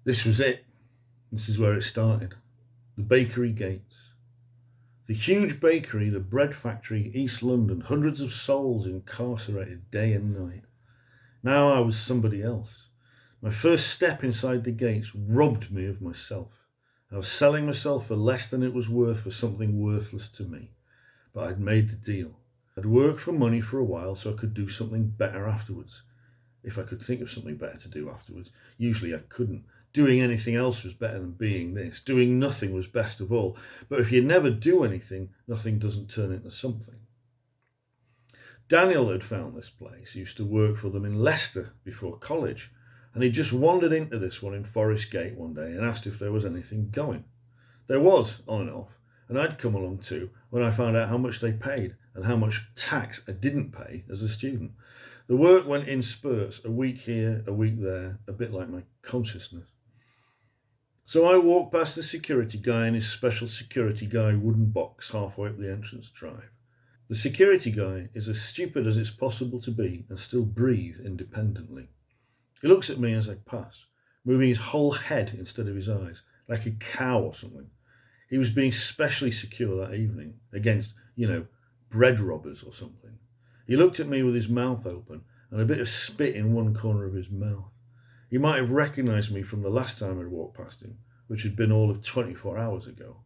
This was it. This is where it started. The bakery gates. The huge bakery, the bread factory, East London, hundreds of souls incarcerated day and night. Now I was somebody else. My first step inside the gates robbed me of myself. I was selling myself for less than it was worth for something worthless to me. But I'd made the deal. I'd worked for money for a while so I could do something better afterwards. If I could think of something better to do afterwards. Usually I couldn't. Doing anything else was better than being this. Doing nothing was best of all. But if you never do anything, nothing doesn't turn into something. Daniel had found this place, used to work for them in Leicester before college, and he just wandered into this one in Forest Gate one day and asked if there was anything going. There was, on and off, and I'd come along too when I found out how much they paid and how much tax I didn't pay as a student. The work went in spurts, a week here, a week there, a bit like my consciousness. So I walked past the security guy in his special security guy wooden box halfway up the entrance drive. The security guy is as stupid as it's possible to be and still breathe independently. He looks at me as I pass, moving his whole head instead of his eyes, like a cow or something. He was being specially secure that evening against, bread robbers or something. He looked at me with his mouth open and a bit of spit in one corner of his mouth. He might have recognised me from the last time I'd walked past him, which had been all of 24 hours ago,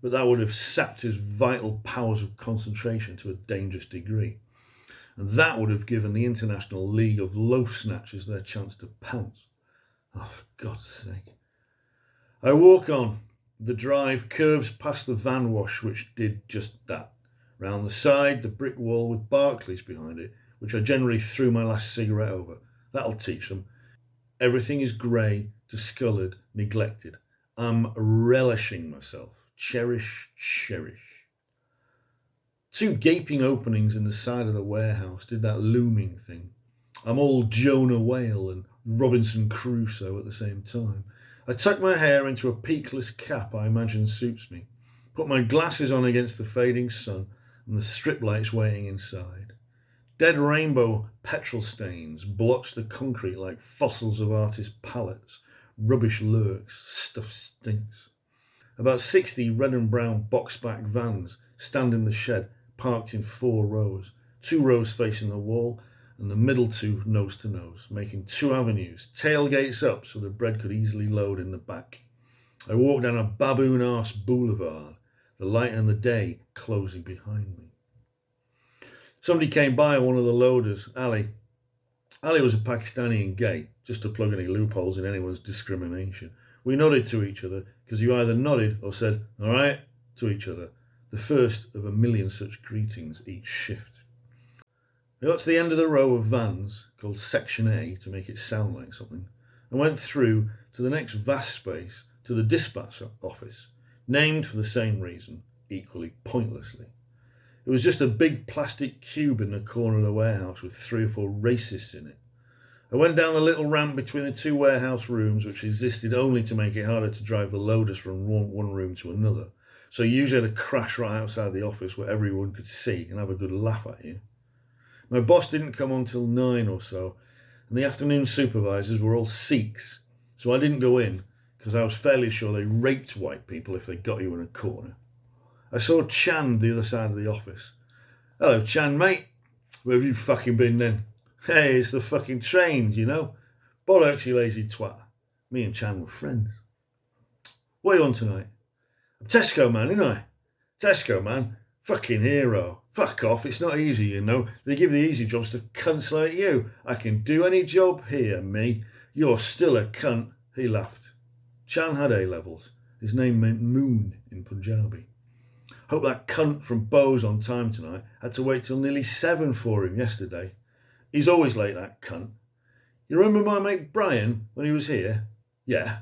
but that would have sapped his vital powers of concentration to a dangerous degree. And that would have given the International League of Loaf Snatchers their chance to pounce. Oh, for God's sake. I walk on. The drive curves past the van wash, which did just that. Round the side, the brick wall with Barclays behind it, which I generally threw my last cigarette over. That'll teach them. Everything is grey, discoloured, neglected. I'm relishing myself. Cherish, cherish. 2 gaping openings in the side of the warehouse did that looming thing. I'm all Jonah Whale and Robinson Crusoe at the same time. I tuck my hair into a peakless cap I imagine suits me, put my glasses on against the fading sun and the strip lights waiting inside. Dead rainbow petrol stains blotch the concrete like fossils of artists' palettes. Rubbish lurks, stuff stinks. About 60 red and brown box-back vans stand in the shed, parked in 4 rows, 2 rows facing the wall and the middle 2 nose to nose, making 2 avenues, tailgates up so the bread could easily load in the back. I walk down a baboon-arse boulevard, the light and the day closing behind me. Somebody came by on one of the loaders, Ali. Ali was a Pakistani and gay, just to plug any loopholes in anyone's discrimination. We nodded to each other because you either nodded or said, "All right," to each other, the first of a million such greetings each shift. I got to the end of the row of vans, called Section A to make it sound like something, and went through to the next vast space, to the dispatch office, named for the same reason, equally pointlessly. It was just a big plastic cube in the corner of the warehouse with 3 or 4 racists in it. I went down the little ramp between the 2 warehouse rooms, which existed only to make it harder to drive the loaders from one room to another. So you usually had to crash right outside the office where everyone could see and have a good laugh at you. My boss didn't come on till 9 or so, and the afternoon supervisors were all Sikhs, so I didn't go in because I was fairly sure they raped white people if they got you in a corner. I saw Chand the other side of the office. "Hello, Chand, mate. Where have you fucking been then?" "Hey, it's the fucking trains, Bollocks, you lazy twat." Me and Chand were friends. "What are you on tonight?" "I'm Tesco man, ain't I?" "Tesco man? Fucking hero. Fuck off, it's not easy, They give the easy jobs to cunts like you. I can do any job here, me. You're still a cunt." He laughed. Chan had A-levels. His name meant moon in Punjabi. Hope that cunt from Bowes on time tonight had to wait till nearly 7 for him yesterday. He's always late, that cunt. You remember my mate Brian when he was here? Yeah.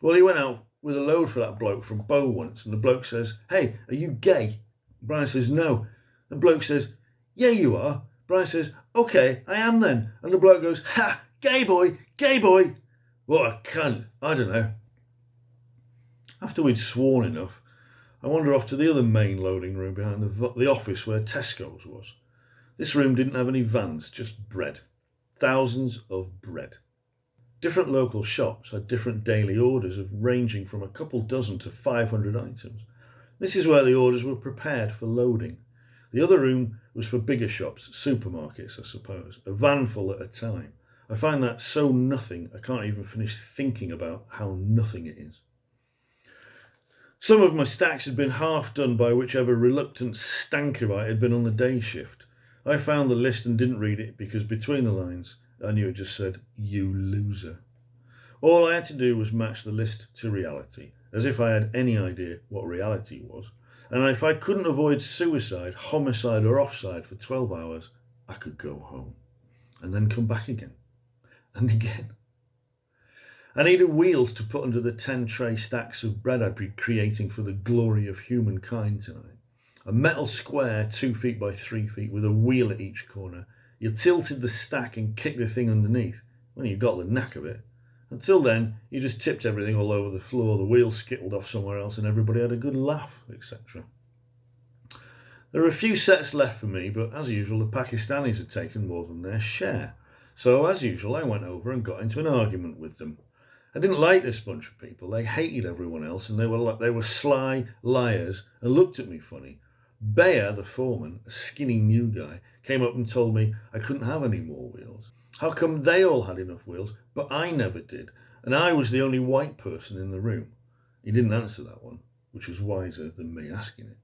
Well, he went out with a load for that bloke from Bow once, and the bloke says, "Hey, are you gay?" Brian says, "No." The bloke says, "Yeah, you are." Brian says, "Okay, I am then." And the bloke goes, "Ha, gay boy, gay boy." What a cunt. I don't know. After we'd sworn enough, I wandered off to the other main loading room behind the office where Tesco's was. This room didn't have any vans, just bread. Thousands of bread. Different local shops had different daily orders of ranging from a couple dozen to 500 items. This is where the orders were prepared for loading. The other room was for bigger shops, supermarkets, I suppose, a vanful at a time. I find that so nothing, I can't even finish thinking about how nothing it is. Some of my stacks had been half done by whichever reluctant stankerite had been on the day shift. I found the list and didn't read it because between the lines, I knew it just said, "You loser." All I had to do was match the list to reality, as if I had any idea what reality was. And if I couldn't avoid suicide, homicide or offside for 12 hours, I could go home and then come back again and again. I needed wheels to put under the 10 tray stacks of bread I'd be creating for the glory of humankind tonight. A metal square 2 feet by 3 feet with a wheel at each corner. You tilted the stack and kicked the thing underneath when you got the knack of it. Until then, you just tipped everything all over the floor, the wheels skittled off somewhere else and everybody had a good laugh, etc. There are a few sets left for me, but as usual, the Pakistanis had taken more than their share. So, as usual, I went over and got into an argument with them. I didn't like this bunch of people. They hated everyone else and they were sly liars and looked at me funny. Bayer, the foreman, a skinny new guy, came up and told me I couldn't have any more wheels. How come they all had enough wheels, but I never did, and I was the only white person in the room? He didn't answer that one, which was wiser than me asking it.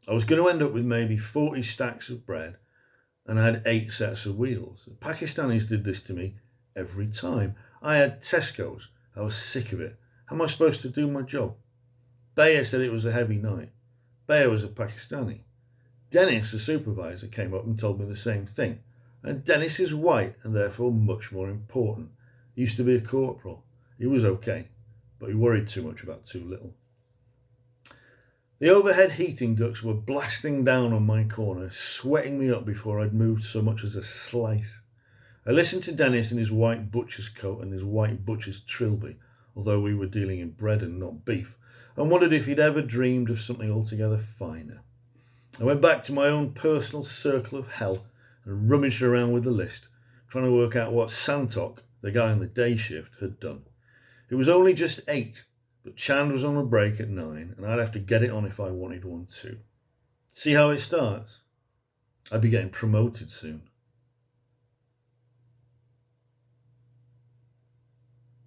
I was going to end up with maybe 40 stacks of bread, and I had 8 sets of wheels. The Pakistanis did this to me every time. I had Tesco's. I was sick of it. How am I supposed to do my job? Bayer said it was a heavy night. Bayer was a Pakistani. Dennis, the supervisor, came up and told me the same thing. And Dennis is white and therefore much more important. He used to be a corporal. He was okay, but he worried too much about too little. The overhead heating ducts were blasting down on my corner, sweating me up before I'd moved so much as a slice. I listened to Dennis in his white butcher's coat and his white butcher's trilby, although we were dealing in bread and not beef, and wondered if he'd ever dreamed of something altogether finer. I went back to my own personal circle of hell and rummaged around with the list, trying to work out what Santok, the guy on the day shift, had done. It was only just 8, but Chand was on a break at 9, and I'd have to get it on if I wanted one too. See how it starts? I'd be getting promoted soon.